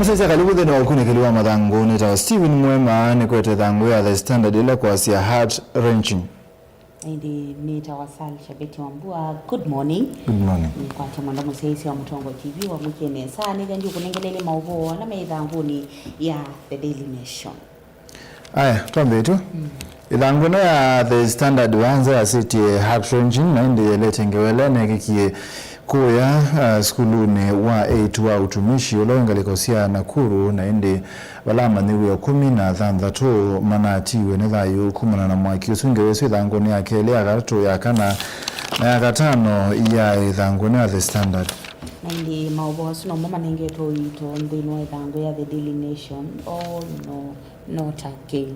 Musasa kalibu dheno wakune kiliwa madhanguni tawa Steven Mwema ni kwete dhangu ya The Standard ila kwa siya heart wrenching. Ndi nitawasali Shabeti Wambua. Good morning. Good morning. Ni kwa chamanda museisi wa Mutongo TV wa mkene saa nega nju kunengelele maubo na meidhanguni ya The Daily Nation. Aya, kwa mbetu. Idhanguni ya The Standard wanza ya city heart wrenching na indi yelete ngewele na kikie kuya skuluni wa 8 wa utumishi ulonga likosia Nakuru na indi walama niwe ya 13 manatiwe nethayu kumana na mwaki usunge wesu idhanguni ya kele ya gatu ya kana na ya gatano ya idhanguni ya The Standard. Ndi maubo suna mama nengeto ito ndinwa idhangu ya The Daily Nation. Oh no, not again.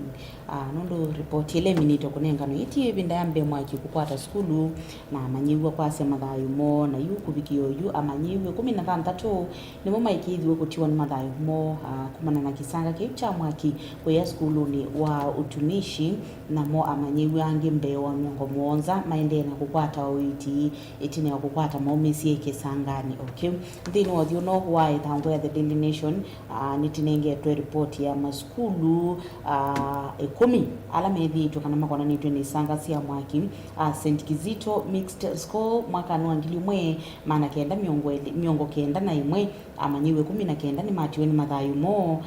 Nondo report ile minito kunengano iti ebinda yambe mwaki kukwata skulu na amanyiwe kwase mathayu mo na yuku bikiyo yu amanyiwe 13 ni mama ikidhiwe kutiwa ni mathayu mo kumana na kisanga kicha mwaki kwa skulu ni wa utumishi na mo amanyiwe ange mbewa miongo muonza maende na kukwata oiti itine ya kukwata maumisi ekesangani. Okay, then was you know why thango ya The Daily Nation nitinenge to report ya maskulu 10 alamedhi tukana makona ni twende sanga siya mwaki St. Kizito Mixed School mwaka nuangili mwe mana kenda miongo kenda na imwe amanyiwe 19 ni matiwe ni mathayu mo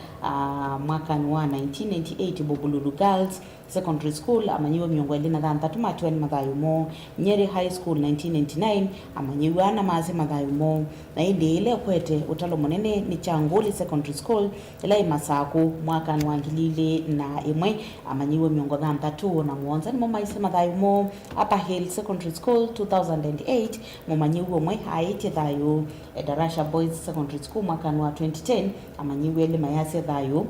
mwaka nuwa 1998 Bobululu Girls Secondary School amanyiwe miongo 23 matiwe ni mathayu mo Nyeri High School 1999 amanyiwe ana maze mathayu mo na indi ile kwete utalo monene ni Changoli Secondary School ila Masaku mwaka nuangili na imwe amanyiwe miongo 3 na muonza ni mama ise mathayu mo Upper Hill Secondary School 2008 mumanyiwe mwe haiti thayu Darasha Boys Secondary School mwaka wa 2010 amanyiwe ile mayase thayu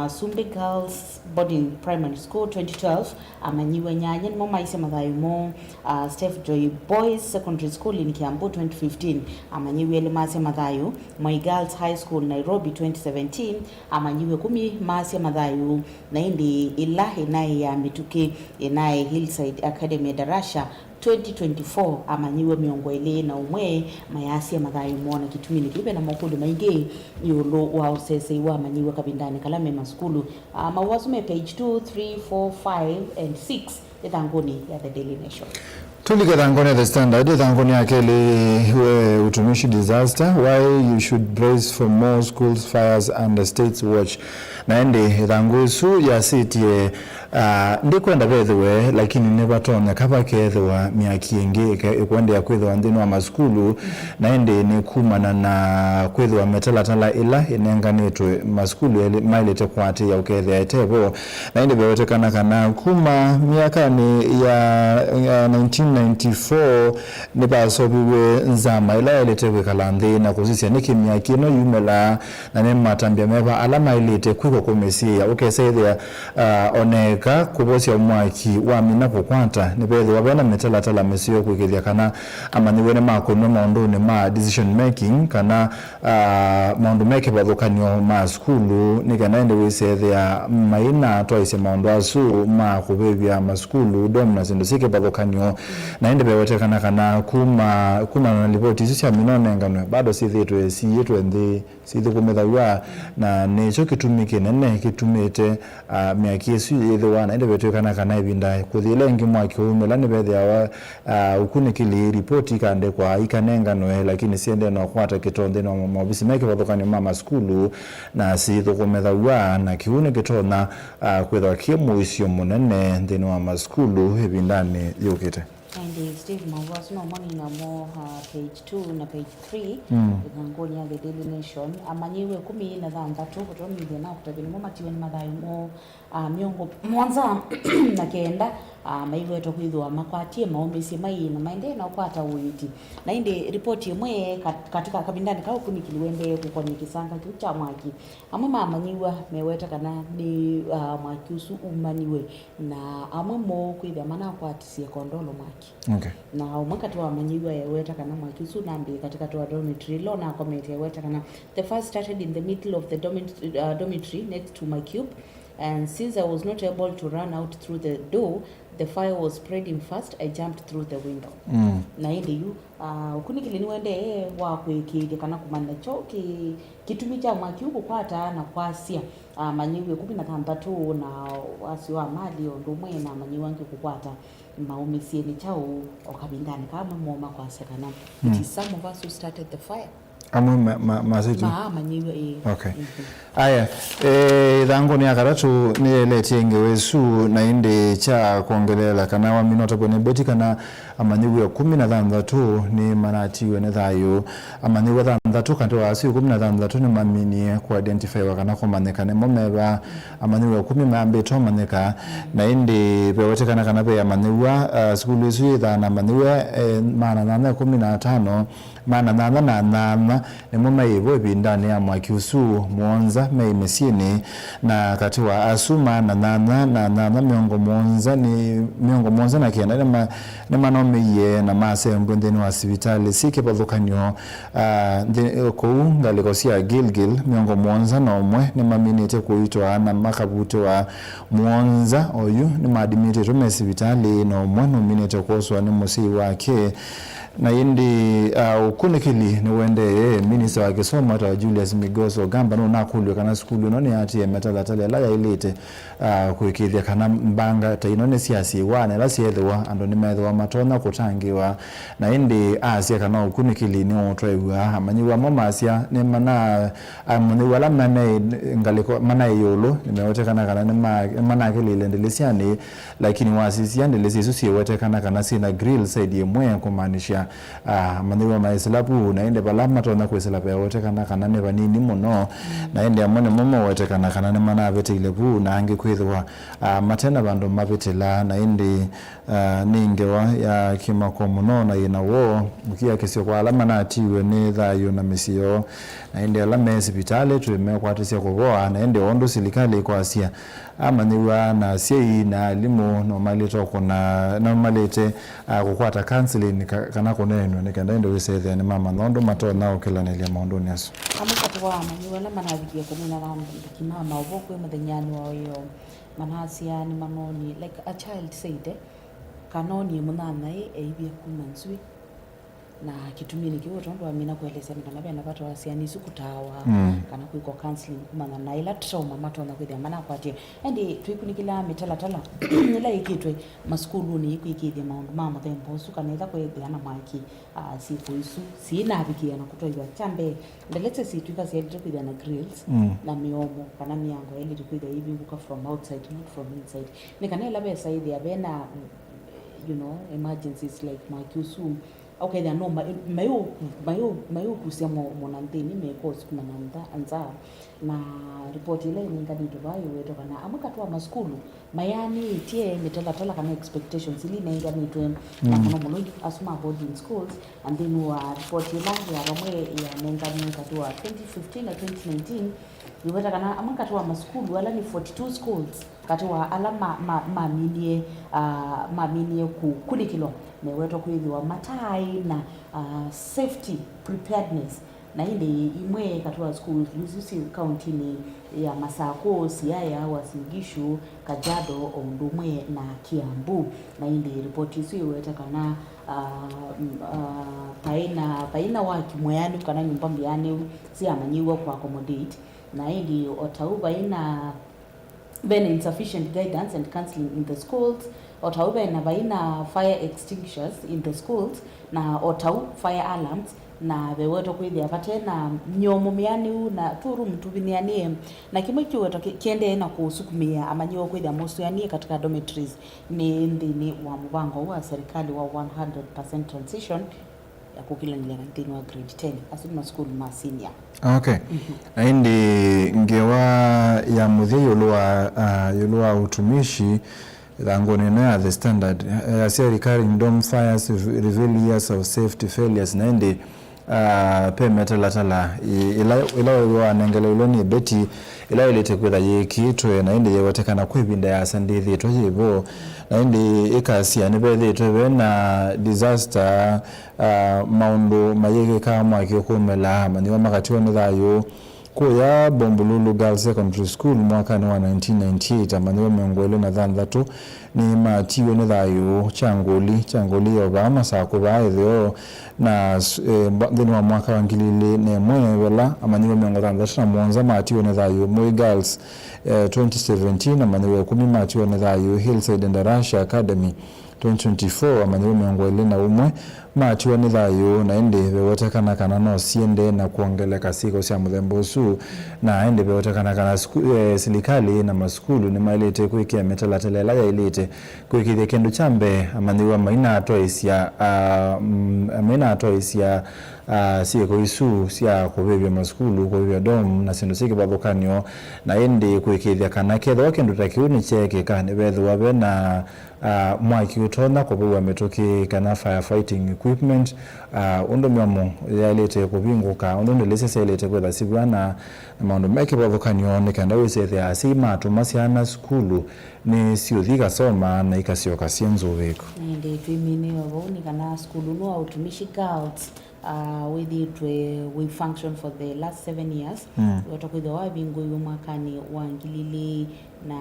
Sumbi Girls Boarding Primary School 2012 amanyiwe nyanya ni mama ise mathayu mo Steph Joy Boys Secondary School in Kiambu 2015 amanyiwe ile mase mathayu Moi Girls High School Nairobi 2017 amanyiwe 10 mase mathayu na indi ilahi nae ya mituke inae Hillside Academy Darasha 2024 amanyiwe miongo ile na umwe mayasi ya mathayu mona kitumini kibe na makulu maingi yolo wa usese wa amanyiwe kabindani kalame maskulu mawasume page 2, 3, 4, 5 and 6 idhangoni ya The Daily Nation. Tulika dhangoni ya The Standard, dhangoni ya kele utumishi disaster, why you should brace for more schools fires under state's watch. Na ende dhangusu ya city ndi kwenda kwethwe lakini nebatonya kapa kethwa miaki ingi kwenda ya kwethwa ndino wa maskulu na ende ni kumana na kwethwa metalatala ila inenganetwe maskulu mailete kwati ya ukethwa etebo na ende bewetekana kana kuma miaka ni ya 1994 ni basobiwe nzama ila iletewe kalandi na kusisia niki miaki no yumela na ne matambia meba alama ilete kwiko kumesia ukesethia oneka kubosia umwaki wa mina kukwanta nibethe wabena metalatala mesio kwikithia kana amaniwene makono maundune ma decision making kana maundu meke bathukanio ma skulu nikana ende wisethia maina twaise maundu asu ma kubebia maskulu domna sindo sike bathukanio na ende bewetekana kana kuma na ripoti cia minone nganwe bado sithitwe siyitwe nthi sithukumethawa na necho kitumike nene kitumite miaki esu yethwa na ende betwekana kana ibinda kuthile ngi mwaki umela ni bethia ukunikili ripoti kande kwa ikanenganwe lakini siende no kwata kitonde no mobisi meke bathukani mama skulu na sithukumethawa na kiune kitona kwethwa kimuisio munene ndino wa maskulu ibindani yukite. And Steve Mawasi no money na mo page 2 na page 3 ngoni ya The Daily Nation amanyiwe 13 kutomi na kutabini mo matiwe ni mathayu mo miongo mwanza na kenda maiwe to kwithwa makwatie maombisi mai na maende na kwata uiti na inde report imwe katika kabindani ka kunikiliwende kukoni kisanga kiucha mwaki amwe amanyiwa meweta kana ni mwaki usu umaniwe na amwe mo kwithwa mana kwatisia kondolo mwaki. Okay. Na umwakati wa amanyiwa yeweta kana mwaki usu nambi katika to dormitory lo na comment yeweta kana the first started in the middle of the dormitory next to my cube and since I was not able to run out through the door, the fire was spreading fast. I jumped through the window. Na hindi yu ukunikili niwende wa kwekile kana kumana choki kitumi cha mwaki huko kwata na kwasia manyiwe 13 na wasi wa mali ondumwe na manyiwe wange kukwata maumisieni chao okabindani kama moma kwa sekana. It is some of us who started the fire. Amwe mazitu manyiwe okay. Aya dhango ni akaratu ni leti ngewesu na indi cha kuongelela kana wa minota kwenye beti kana amanyiwe 13 ni manatiwe ne thayo amanyiwe 13 kanto wasi 13 ni mamini ku identify wakana kumaneka ne momeba amanyiwe 10 mambe to maneka na indi bewete kana pe amanyiwe skulu isu na amanyiwe mana na 15 mana na ni mama ibo bindani ya mwakiusu Mwanza mei mesini na katiwa asuma na miongo Mwanza na kienda ni manomiye na mase mbundeni wa sivitali sike padhukanyo kuunga likosia Gilgil miongo Mwanza na umwe ni maminite kuitwa na makabuto wa Mwanza oyu ni maadimite tume sivitali na umwe nominite kuoswa ni musi wake na indi ukunikili ni wende minister wa Kisoma ta Julius Migoso gamba no nakulwe kana skulu no ni ati emetatale la ya ilete kuikithia kana mbanga ta inone siasi wane la siethwa ando ni methwa matona kutangiwa na indi asia kana ukunikili ni otwewa amanyiwa mamasia ni mana amani wala mana ngaliko mana yolo nimeote kana ni mana kelile ndelisiani lakini wasisia ndelisisu siwete kana sina grill side yemwe kumanisha mandiwa maislapu naende balama tona kweslapu yote kana ne banini muno naende amone momo wote kana ne mana betile bu na ange kwithwa matena bando mabetela naende ningewa ya kimako muno na inawo mukia kesio kwa alama na atiwe ne thayo na misio naende alama hospitali tume kwatisia kuboa naende ondo silikali kwa asia amaniwa na sei na limo normally toko na normalite kukwata counseling kana koneno nikenda ndo wisethe ni mama nondo matona okela ile maondo nyaso amukatwa amaniwa la manavikia kumina ram kimama obokwe muthenyani wa yo manasia ni manoni like a child said kanoni munana eibia kumanswi na kitumini nikiwa tondo amina kueleza kana bana bato wasiani sukutawa kana kuiko counseling kumana na ila trauma matona kwithia mana kwatie ende twikunikila mitalatala ila ikitwe maskulu ni ikithia maundu mama thembo su kana ila kwithia na mwaki siku isu sina bikia na kutoiwa chambe ndelete si twika si twithia na grills na miomo kana miango ile twithia hivi buka from outside not from inside ni kana ila be side ya bena emergencies like makiusu okay there no mayo kusia monanteni me cause kuna anza na report ile ningadido bayo weto kana amakatwa maskulu mayani tie metala kana expectations ili nenga mitwe na kana monodi asuma boarding schools and then report ile ya ramwe ya nenga katwa 2015 na 2019 niweta kana amakatwa maskulu wala ni 42 schools katwa alama maminie kulikilo neweto kwithiwa matai na safety preparedness na ile imwe katwa schools Lususi county ni ya Masako, Siaya, Wasingishu, Kajiado, Ondumwe na Kiambu na ile report hiyo weta kana paina wa kimwani kana nyumba mbiani si amanyiwa kwa accommodate na ile otauba ina been insufficient guidance and counseling in the schools otauba ina baina fire extinguishers in the schools na otau fire alarms na beweto kwithia patena nyomo miani na turu mtubinianie na kimwe kiweto kiende na kusukumia amanyiwa kwithia mosuanie katika dormitories ni ndini wa mbango wa serikali wa 100% transition ya kukila nile ngantini wa grade 10 asili school ma senior. Okay. Na hindi ngewa ya muthia yulua utumishi dhangoni na the standard recurring dome fires reveal years of safety failures na hindi pe metalatala ila wanengele uloni beti ila ilete kwitha yikitwe na indi yewatekana kwibinda ya sandithi to yibo na indi ikasia ni bethe to na disaster maundu mayeke kama kikumela mani wa makatiwa ni thayo kuya Bombululu Girls Secondary School mwaka wa 1998 amaniwe miongwele na thanthatu ni matiwe ni thayu changoli yoba masako baithio na thini wa mwaka wa ngilili ne mwe wela amaniwe miongo thanthatu na mwanza matiwe ni thayu Moi Girls 2017 amaniwe 10 matiwe ni thayu Hillside and Russia Academy 2024 amaniwe miongwele na umwe matiwe ni thayu na indi bewetekana kana no siende na kuongeleka siko cia muthemba ucu na indi bewetekana kana serikali na maskulu ni mailite kwikia metalatela ya ilite kwikithia kindu chambe amaniwe maina atoisia sieko isu cia kubibia maskulu kubibia dom na sindu siki bathukanio na indi kwikithia kana ketho kindu ta kiu ni cheke kana bethu be na mwaki utona kubuwa metoki kana firefighting equipment undo myomo yailete kubinguka undo ndilese selete kwetha sibwana maundu meke bathukanio ni kanda wisethia asima tumasiana skulu ni siuthika soma na ikasioka cienzo wiko ndi twimini obo ni kana skulu no utumishi girls we function for the last 7 years. Watakwitha wabingu mwakani wa ngilili na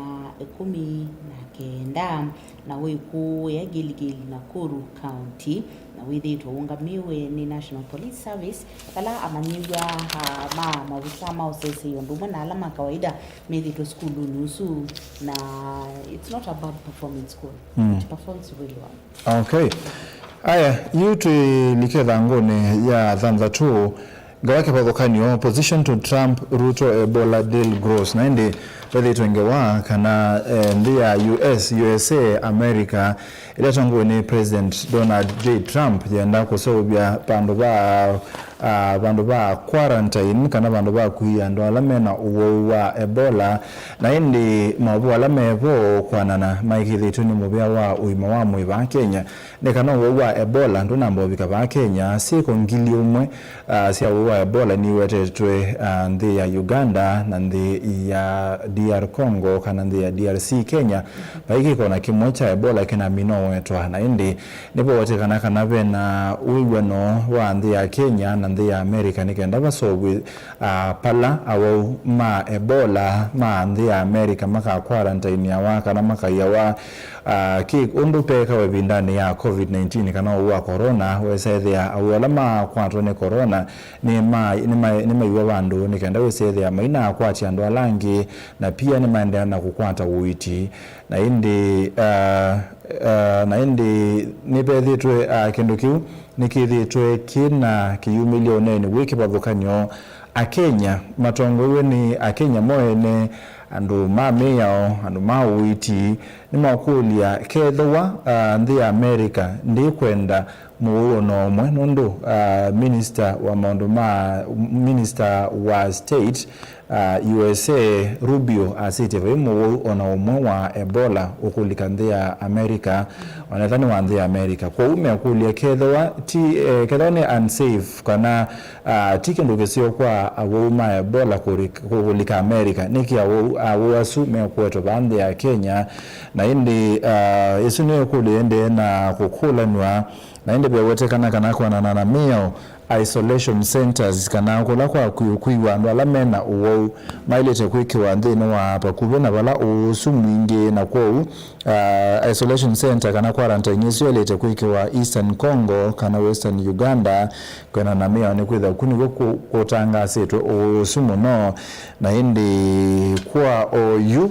19 na wiku ya Giligili Nakuru County na withitwa ungamiwe ni National Police Service kala amanyigwa mawusama usese yonduma na alama kawaida methitwa skulu nusu na it's not about performance school. It performs really well. Okay. Aya, yutu liketha ngone ya thanthatu gawake pathukanio opposition to Trump Ruto Ebola deal gross na indi wethitwengewa kana ndia USA America ila tangu ni President Donald J. Trump yenda kusobya bandu ba quarantine kana bandu ba kuia ndo alamena uwo wa Ebola na indi mabu alamevo kwanana maikithitu ni mubia wa uima wa mwi ba Kenya ne kana uwo wa Ebola ndo nambo bika ba Kenya siko ngili umwe sia uwo wa Ebola ni wetetwe ndi ya Uganda na ndi ya DR Congo kana ndi ya DRC Kenya baiki kona kimwe cha Ebola kina mino wetwa na indi nipo wote kana bena uweno wa ndi ya Kenya na ndi ya America nikenda basobwe pala awo ma Ebola ma ndi ya America maka quarantine ya waka na maka yawa ki undu peka webindani ya COVID-19 kana uwa corona wesethia awala ma kwatone corona ni maiwa bandu nikenda wesethia maina akwati andu alangi na pia ni maendelea na kukwata uiti na indi nibethitwe kindu kiu nikithitwe kina kiyumilioneni wiki bathukanio akenya matongowe ni akenya moene andu mameyao andu mauiti ni makulia kethwa ndi America ndi kwenda muono omwe nundu minister wa state USA Rubio asite vemu ona omwe wa Ebola ukulika ndi ya America wanathani wa ndi ya America kwa ume akulia kethwa ni unsafe kana tikindu kisio kwa awuma Ebola kulika America niki awasu mekweto bande ya Kenya na indi isune kuliende na kukulanwa na indi bewetekana kana kwa na mio isolation centers kana kula kwa kuiwa ndo alamena uwo mailete kwikiwa ndino wa pakuve na bala usumwingi na kwa isolation center kana quarantine isio ilete kwikiwa Eastern Congo kana Western Uganda kana na mio ni kwitha kuni kutanga setu usumu no na indi kwa OU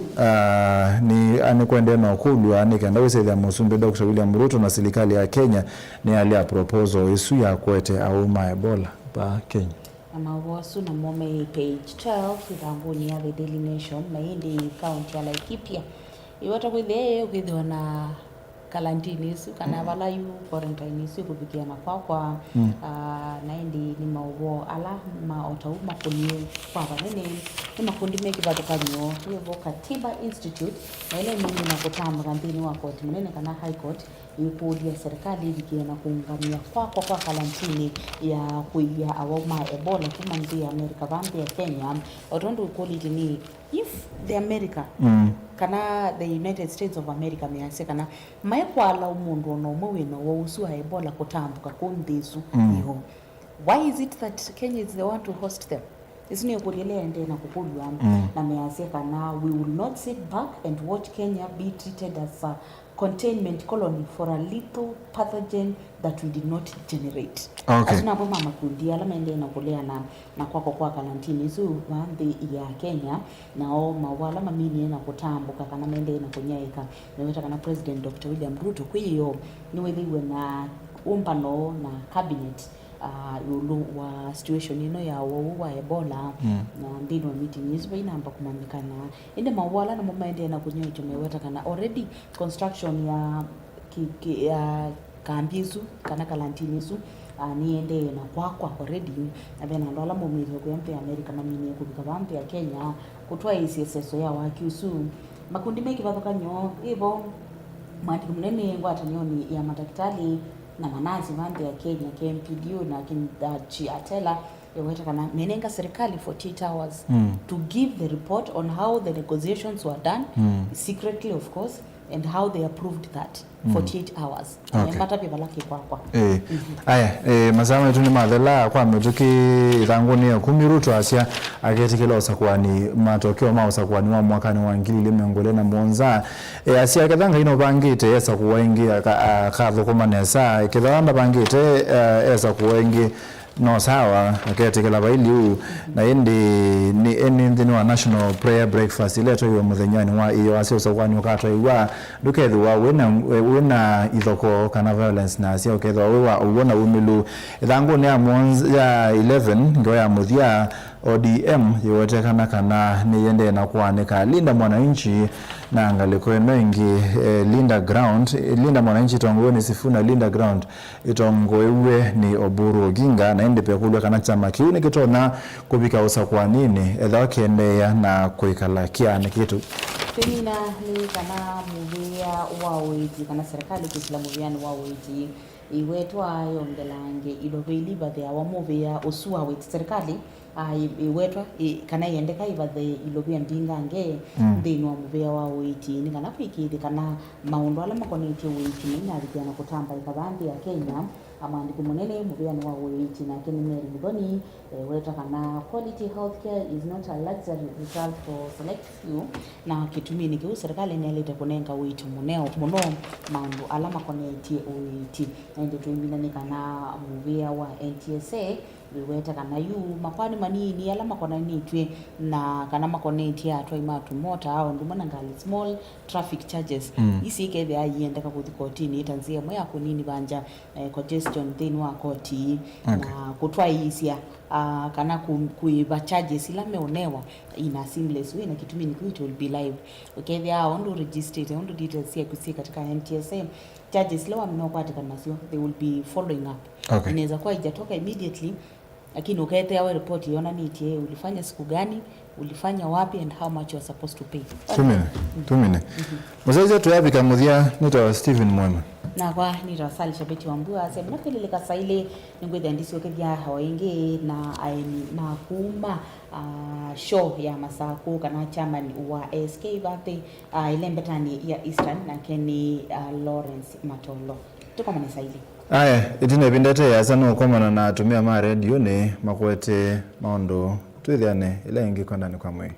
ni anikwende na kulwa ni kenda wesethia musumbe Dr. William Ruto na serikali ya Kenya ni alia proposal isu ya kwete au Ebola ba Kenya. Amawasu na mome page 12 idanguni ya The Daily Nation na indi county ya Laikipia. Iwata kwithwa na kalantini isu kana bala yu quarantine isu kubikia na kwa na indi ni maubo ala maotau makunio kwa banene ni makundi meki batukanyo hiyo Katiba Institute na ile mimi na kutamba kantini wa court munene kana high court yupodia serikali ikiwa na kuungamia kwa kalantini ya kuia awoma Ebola kuma ndi ya America bambi ya Kenya otondo quality ni if the America kana the United States of America mease kana maikwala umundu ono mwino wo usu Ebola kutambuka kundizu niho why is it that Kenya is the one to host them isini kulile ende na kukudwa na measia kana we will not sit back and watch Kenya be treated as a containment colony for a lethal pathogen that we did not generate. Okay. Asuna hapo mama kundi alama ende na kulea na kwa karantini zu wande ya Kenya na o mawala mamini na kutambuka kana mende na kunyaika na kana President Dr. William Ruto kwiyo niweliwe na umpano na cabinet yulu wa situation ino ya wa Ebola na ndino meeting is baina amba kumamikana inde mawala na mamaende na kunyo chomeweta kana already construction ya kambizu kana kalantinizu niende na kwa already abena ndola mumiri kuyampe America na mini kubika bampe ya Kenya kutwa ICSS ya wakiusu makundi mengi bathokanyo ibo mwandiki mnene ngwata nyoni ya madaktari na manazi vande ya Kenya KMPDU na kindachi atela yaweta kana menenga serikali 48 hours to give the report on how the negotiations were done secretly of course and how they approved that 48 hours. Mbata pia balaki kwa. Aya, mazama yetu ni madhela kwa mtuki irangoni ya Ruto asia agetikelo sakwani matokeo mao sakwani wa mwakani wa ngili mengole na monza asia kadanga ino bangite yesa kuwengi akadho kumanesa kidhanda bangite yesa kuwengi no sawa aketekela baili na ndi wa national prayer breakfast ile to yo muthenyani wa iyo asio sakwani ukatwa iwa dukethwa wena ithoko kana violence na asio kethwa wa uona umilu ithangu ni ya 11 ngo ya muthia ODM yowetekana kana ni yende na kuanika Linda Mwananchi na angaliko mengi Linda Mwananchi tongwe Sifuna Linda Ground itongwe ni Oburu Oginga na ende pia kulwa kana chama kiuni kitona kubika usa kwa nini edha kiendea na kuikala kiane kitu Femina ni kana muvia wawiti kana serikali kisila muviani wawiti iwetwa yongelange ilobeli bathe wa muvia usua witi serikali iwetwa kana yendeka ibathe ilobia ndingange ndino muvia wawiti ni kana kwikidi kana maundo ala makoneti witi ni alikiana kutamba ikabandi ya Kenya amandiki munene muviani wawiti na kini Mary Muthoni weta kana quality healthcare is not a luxury result for select few na kitumi ni kiu serikali ni alete kunenga witi muno maundo ala makoneti witi ende tuimbina ni kana muvia wa NTSA weta kana yu makwani manini ala makona nitwe na kana makoneti atwa imatu mota au ndumana ngali small traffic charges isi kebe ayendeka kuthikotini itanzia moya kunini banja congestion thing wa koti na kutwa isia kana kuiba charges ila meonewa ina seamless way na kitumi ni it will be live okay they are on registered on details ya kusia katika NTSA charges lawa mnokwati kana sio they will be following up inaweza kwa ijatoka immediately lakini ukaete yawe report iona nitie ulifanya siku gani ulifanya wapi and how much you are supposed to pay tumine mzazi tu yapi kamuthia nito Stephen Mwema na kwa nito Sally Shabeti Wambua sema na kile kasaile ngwethe ndisi okethia hawaingi na kuma show ya Masako kana chairman wa SK Vate ile mbetani ya Eastern na Kenny Lawrence Matolo tuko manesaili aya itine bindete ya sano komana na tumia ma radio ne makwete maondo twithiane ile ingi kondani kwa mwe